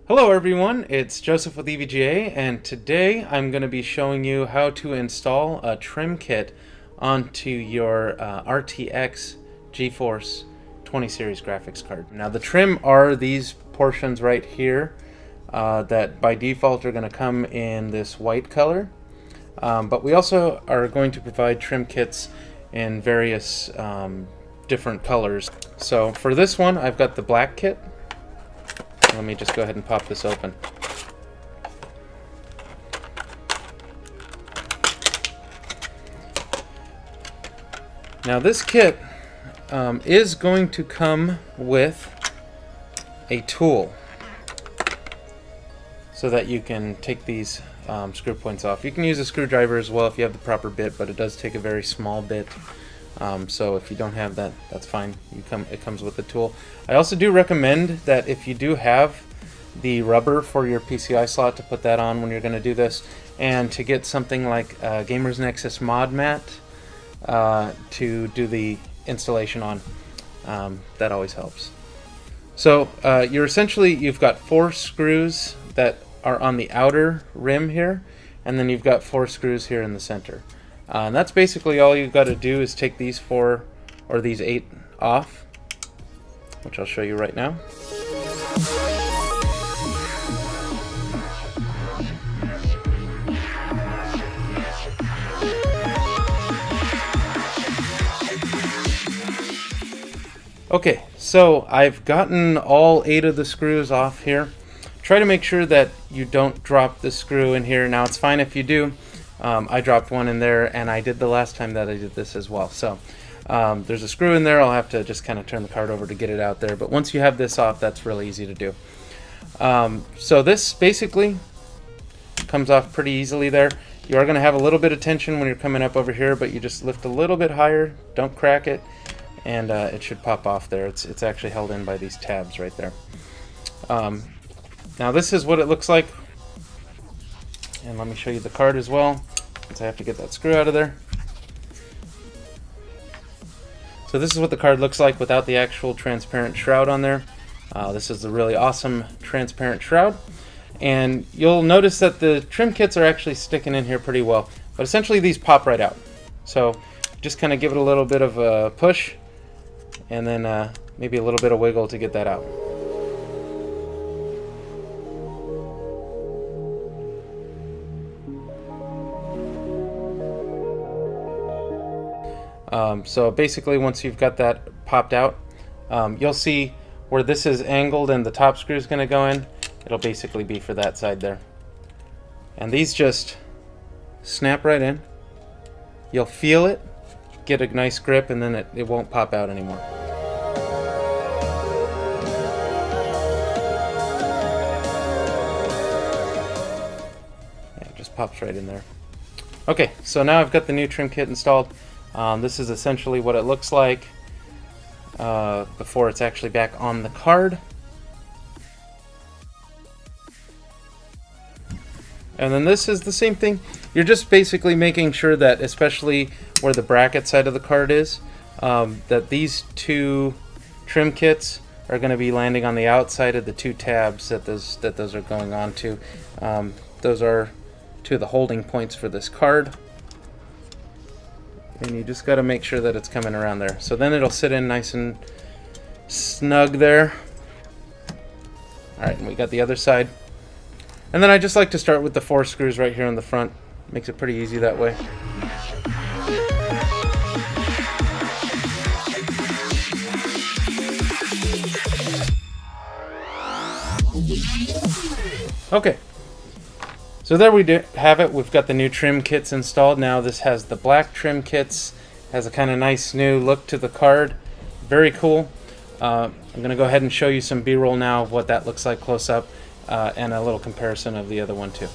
Hello everyone, it's Joseph with EVGA, and today I'm going to be showing you how to install a trim kit onto your RTX GeForce 20 series graphics card. Now the trim are these portions right here that by default are going to come in this white color, but we also are going to provide trim kits in various different colors. So for this one I've got the black kit. Let me just go ahead and pop this open. Now this kit is going to come with a tool so that you can take these screw points off. You can use a screwdriver as well if you have the proper bit, but it does take a very small bit. So if you don't have that, that's fine. It comes with the tool. I also do recommend that if you do have the rubber for your PCI slot, to put that on when you're going to do this, and to get something like Gamer's Nexus mod mat to do the installation on. That always helps. So you've got 4 screws that are on the outer rim here, and then you've got 4 screws here in the center. And that's basically all you've got to do is take these 4 or these 8 off, which I'll show you right now. Okay, so I've gotten all 8 of the screws off here. Try to make sure that you don't drop the screw in here. Now it's fine if you do. I dropped one in there, and I did the last time that I did this as well. So there's a screw in there. I'll have to just kind of turn the card over to get it out there. But once you have this off, that's really easy to do. So this basically comes off pretty easily there. You are going to have a little bit of tension when you're coming up over here, but you just lift a little bit higher. Don't crack it, and it should pop off there. It's actually held in by these tabs right there. Now this is what it looks like. And let me show you the card as well, since I have to get that screw out of there. So this is what the card looks like without the actual transparent shroud on there. This is a really awesome transparent shroud. And you'll notice that the trim kits are actually sticking in here pretty well. But essentially these pop right out. So just kind of give it a little bit of a push, and then maybe a little bit of wiggle to get that out. So basically once you've got that popped out, you'll see where this is angled and the top screw is going to go in. It'll basically be for that side there. And these just snap right in. You'll feel it, get a nice grip, and then it won't pop out anymore. Yeah, it just pops right in there. Okay, so now I've got the new trim kit installed. This is essentially what it looks like before it's actually back on the card. And then this is the same thing. You're just basically making sure that, especially where the bracket side of the card is, that these 2 trim kits are going to be landing on the outside of the 2 tabs that those are going on to. Those are 2 of the holding points for this card. And you just got to make sure that it's coming around there. So then it'll sit in nice and snug there. Alright, and we got the other side. And then I just like to start with the 4 screws right here in the front. Makes it pretty easy that way. Okay. So there we have it. We've got the new trim kits installed. Now this has the black trim kits, has a kind of nice new look to the card. Very cool. I'm going to go ahead and show you some B-roll now of what that looks like close up, and a little comparison of the other one too.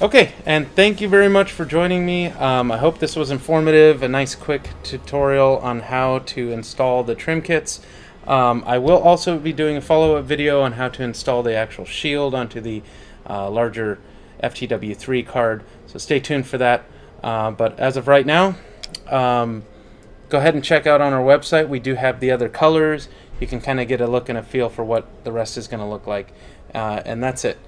Okay, and thank you very much for joining me. I hope this was informative, a nice quick tutorial on how to install the trim kits. I will also be doing a follow-up video on how to install the actual shield onto the larger FTW3 card, so stay tuned for that. But as of right now, go ahead and check out on our website. We do have the other colors. You can kind of get a look and a feel for what the rest is going to look like. And that's it.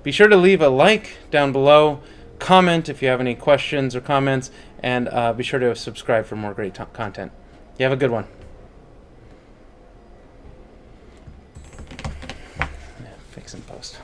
Be sure to leave a like down below, comment if you have any questions or comments, and be sure to subscribe for more great content. You have a good one. Fix and post.